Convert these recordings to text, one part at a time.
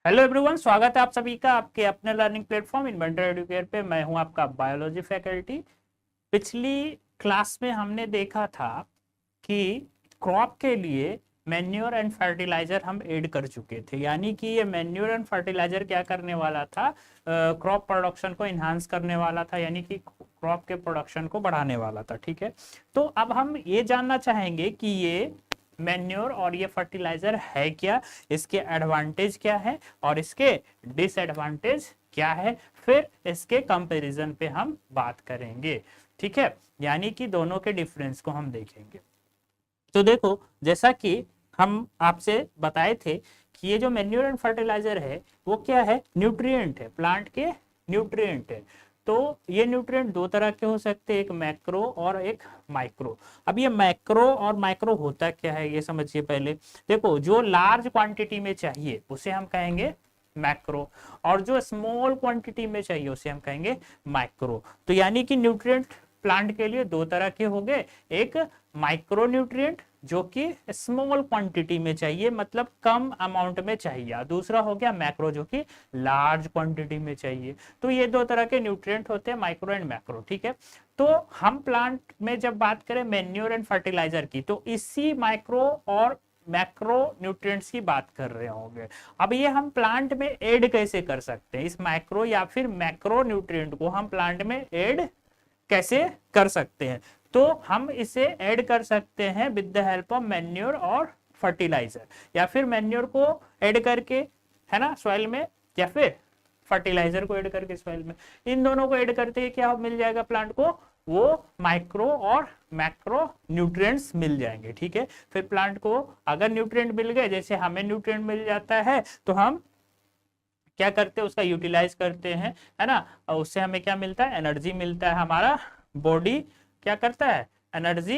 Hello everyone, स्वागत है आप सभी का आपके अपने लर्निंग प्लेटफॉर्म इन्वेंटर एडुकेयर पे। मैं हूं आपका बायोलॉजी फैकल्टी। पिछली क्लास में हमने देखा था कि क्रॉप के लिए मैन्योर एंड फर्टिलाइजर हम ऐड कर चुके थे, यानी कि ये मैन्योर एंड फर्टिलाइजर क्या करने वाला था, क्रॉप प्रोडक्शन को इन्हांस करने वाला था, यानी कि क्रॉप के प्रोडक्शन को बढ़ाने वाला था। ठीक है, तो अब हम ये जानना चाहेंगे कि ये मैन्योर और ये फर्टिलाइजर है क्या, इसके एडवांटेज क्या है और इसके डिसएडवांटेज क्या है, फिर इसके कंपैरिजन पे हम बात करेंगे। ठीक है, यानी कि दोनों के डिफरेंस को हम देखेंगे। तो देखो, जैसा कि हम आपसे बताए थे कि ये जो मैन्योर एंड फर्टिलाइजर है वो क्या है, न्यूट्रिएंट है, प्लांट के न्यूट्रिएंट है। तो ये न्यूट्रिएंट दो तरह के हो सकते हैं, एक मैक्रो और एक माइक्रो। अब ये मैक्रो और माइक्रो होता क्या है ये समझिए पहले। देखो, जो लार्ज क्वांटिटी में चाहिए उसे हम कहेंगे मैक्रो, और जो स्मॉल क्वांटिटी में चाहिए उसे हम कहेंगे माइक्रो। तो यानी कि न्यूट्रिएंट प्लांट के लिए दो तरह के हो गए, एक माइक्रो न्यूट्रिएंट जो कि स्मॉल क्वांटिटी में चाहिए, मतलब कम अमाउंट में चाहिए, दूसरा हो गया मैक्रो जो कि लार्ज क्वांटिटी में चाहिए। तो ये दो तरह के न्यूट्रिएंट होते हैं, माइक्रो एंड मैक्रो। ठीक है, तो हम प्लांट में जब बात करें मैन्योर एंड फर्टिलाइजर की, तो इसी माइक्रो और मैक्रो न्यूट्रिएंट्स की बात कर रहे होंगे। अब ये हम प्लांट में ऐड कैसे कर सकते हैं, इस माइक्रो या फिर मैक्रो न्यूट्रिएंट को हम प्लांट में ऐड कैसे कर सकते हैं। तो हम इसे ऐड कर सकते हैं with the help of manure और फर्टिलाइजर, या फिर मैन्योर को ऐड करके, है ना, सॉइल में, या फिर फर्टिलाइजर को ऐड करके सॉइल में। इन दोनों को ऐड करते ही क्या मिल जाएगा प्लांट को, वो माइक्रो और मैक्रो न्यूट्रिएंट्स मिल जाएंगे। ठीक है, फिर प्लांट को अगर न्यूट्रिएंट मिल गए, जैसे हमें न्यूट्रिएंट मिल जाता है, तो हम क्या करते हैं, उसका यूटिलाइज करते हैं, है ना। और उससे हमें क्या मिलता है, एनर्जी मिलता है। हमारा बॉडी क्या करता है, एनर्जी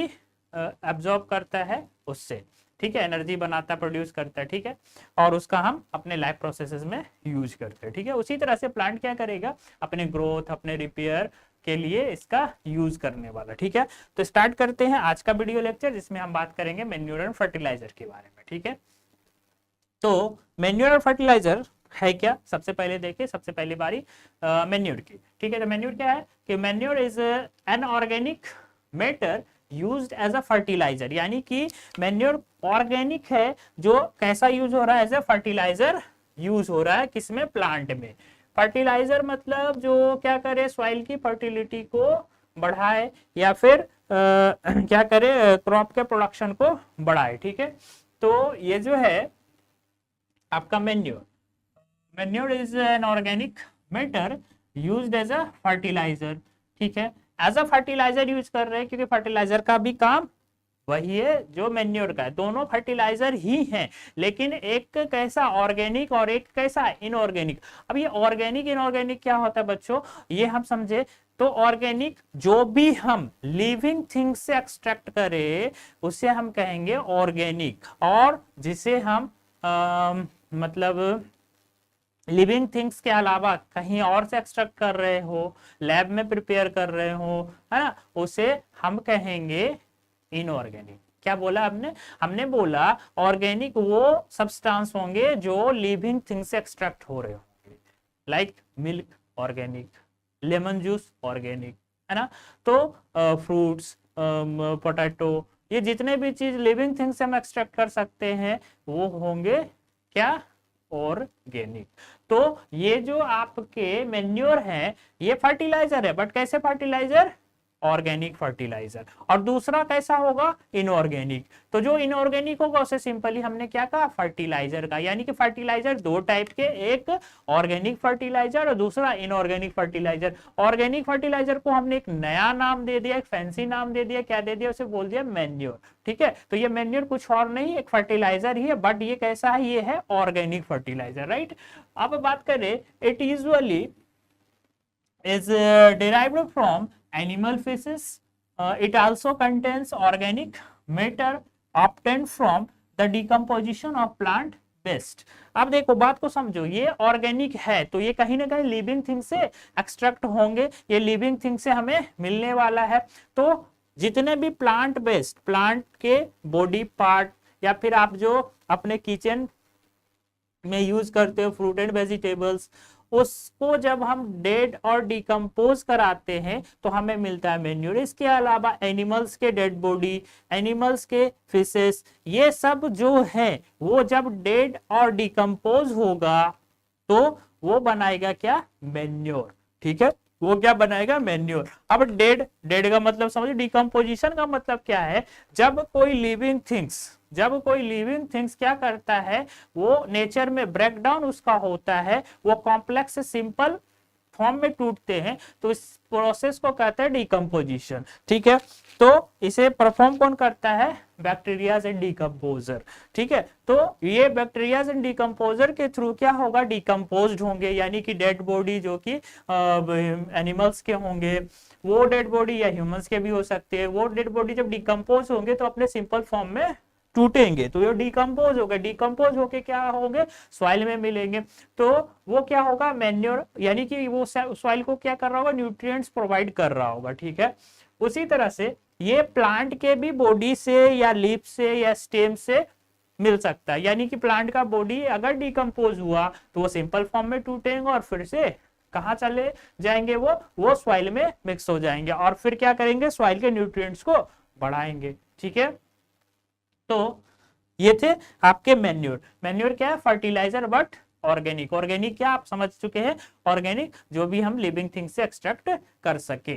एब्जॉर्ब करता है उससे। ठीक है, एनर्जी बनाता, प्रोड्यूस करता है। ठीक है, और उसका हम अपने लाइफ प्रोसेसेस में यूज करते हैं। ठीक है, उसी तरह से प्लांट क्या करेगा, अपने ग्रोथ, अपने रिपेयर के लिए इसका यूज करने वाला। ठीक है, तो स्टार्ट करते हैं आज का वीडियो लेक्चर, जिसमें हम बात करेंगे मैन्योर एंड फर्टिलाइजर के बारे में। ठीक है, तो मैन्योर और फर्टिलाइजर है क्या, सबसे पहले देखिए, सबसे पहली बारी मैन्योर की। ठीक है, तो मैन्योर क्या है कि manure is an organic matter used as a fertiliser, यानी कि मैन्योर ऑर्गेनिक है, जो कैसा यूज हो रहा है, एज अ फर्टिलाइजर यूज हो रहा है, किसमें, प्लांट में। फर्टिलाइजर मतलब जो क्या करे, सॉइल की फर्टिलिटी को बढ़ाए, या फिर क्या करे, क्रॉप के प्रोडक्शन को बढ़ाए। ठीक है, तो ये जो है आपका manure is an organic matter used as a fertiliser. ठीक है, एज अ फर्टिलाइजर यूज कर रहे हैं, क्योंकि फर्टिलाइजर का भी काम वही है जो मैन्योर का है, दोनों फर्टिलाइजर ही हैं, लेकिन एक कैसा ऑर्गेनिक और एक कैसा इनऑर्गेनिक। अब ये ऑर्गेनिक इनऑर्गेनिक क्या होता है बच्चों, ये हम समझे। तो ऑर्गेनिक जो भी हम लिविंग थिंग्स से एक्सट्रैक्ट करें उसे हम कहेंगे ऑर्गेनिक, और जिसे हम मतलब लिविंग थिंग्स के अलावा कहीं और से एक्सट्रैक्ट कर रहे हो, लैब में प्रिपेयर कर रहे हो, है ना, उसे हम कहेंगे इनऑर्गेनिक। क्या बोला हमने, हमने बोला ऑर्गेनिक वो सब्सटेंस होंगे जो लिविंग थिंग से एक्सट्रैक्ट हो रहे होंगे, like milk organic, lemon juice organic, है ना। तो फ्रूट्स, पोटैटो, ये जितने भी चीज लिविंग थिंग से हम एक्सट्रैक्ट कर सकते हैं वो होंगे क्या, ऑर्गेनिक। तो ये जो आपके मैन्योर है ये फर्टिलाइजर है, बट कैसे फर्टिलाइजर, ऑर्गेनिक फर्टिलाइजर। और दूसरा कैसा होगा, इनऑर्गेनिक। तो जो इनऑर्गेनिक होगा उसे सिंपली हमने क्या कहा, फर्टिलाइजर का। यानी कि फर्टिलाइजर दो टाइप के, एक ऑर्गेनिक फर्टिलाइजर और दूसरा इनऑर्गेनिक फर्टिलाइजर। ऑर्गेनिक फर्टिलाइजर को हमने एक नया नाम दे दिया, एक फैंसी नाम दे दिया, क्या दे दिया, उसे बोल दिया मैन्योर। ठीक है, तो ये मैन्योर कुछ और नहीं, एक फर्टिलाइजर ही है, बट ये कैसा है, ये है ऑर्गेनिक फर्टिलाइजर, राइट। अब बात करें, it usually is derived from animal feces. It also contains organic matter obtained from the decomposition of plant waste. अब देखो बात को समझो, ये ऑर्गेनिक है तो ये कहीं ना कहीं लिविंग थिंग से एक्सट्रैक्ट होंगे, ये लिविंग थिंग से हमें मिलने वाला है। तो जितने भी प्लांट वेस्ट, प्लांट के बॉडी पार्ट, या फिर आप जो अपने किचन में यूज करते हो, फ्रूट एंड वेजिटेबल्स, उसको जब हम डेड और डिकम्पोज कराते हैं तो हमें मिलता है मैन्योर। इसके अलावा एनिमल्स के डेड बॉडी, एनिमल्स के फिशेस, ये सब जो है वो जब डेड और डिकम्पोज होगा तो वो बनाएगा क्या, मैन्योर। ठीक है, वो क्या बनाएगा, मैन्योर। अब डेड, डेड का मतलब समझिए, डिकम्पोजिशन का मतलब क्या है, जब कोई लिविंग थिंग्स क्या करता है, वो नेचर में ब्रेकडाउन उसका होता है, वो कॉम्प्लेक्स से सिंपल फॉर्म में टूटते हैं, तो इस प्रोसेस को कहते हैं डिकम्पोजिशन। ठीक है, तो इसे परफॉर्म कौन करता है, बैक्टीरियाज एंड डिकम्पोजर। ठीक है, तो ये बैक्टीरियाज एंड डिकम्पोजर के थ्रू क्या होगा, डिकम्पोज्ड होंगे, यानी कि डेड बॉडी जो कि एनिमल्स के होंगे, वो डेड बॉडी या ह्यूमंस के भी हो सकते हैं, वो डेड बॉडी जब डिकम्पोज होंगे तो अपने सिंपल फॉर्म में टूटेंगे, तो ये डिकम्पोज हो गए, डिकम्पोज होके क्या होंगे, सॉइल में मिलेंगे, तो वो क्या होगा, मैन्योर, यानी कि वो सॉइल को क्या कर रहा होगा, न्यूट्रिएंट्स प्रोवाइड कर रहा होगा। ठीक है, उसी तरह से ये प्लांट के भी बॉडी से या लीफ से या स्टेम से मिल सकता है, यानी कि प्लांट का बॉडी अगर डिकम्पोज हुआ तो वो सिंपल फॉर्म में टूटेंगे और फिर से कहाँ चले जाएंगे, वो सॉइल में मिक्स हो जाएंगे और फिर क्या करेंगे, सॉइल के न्यूट्रिएंट्स को बढ़ाएंगे। ठीक है, तो ये थे आपके मैन्योर। मैन्योर क्या है, फर्टिलाइजर बट ऑर्गेनिक। ऑर्गेनिक क्या आप समझ चुके हैं, ऑर्गेनिक जो भी हम लिविंग थिंग से एक्सट्रैक्ट कर सके।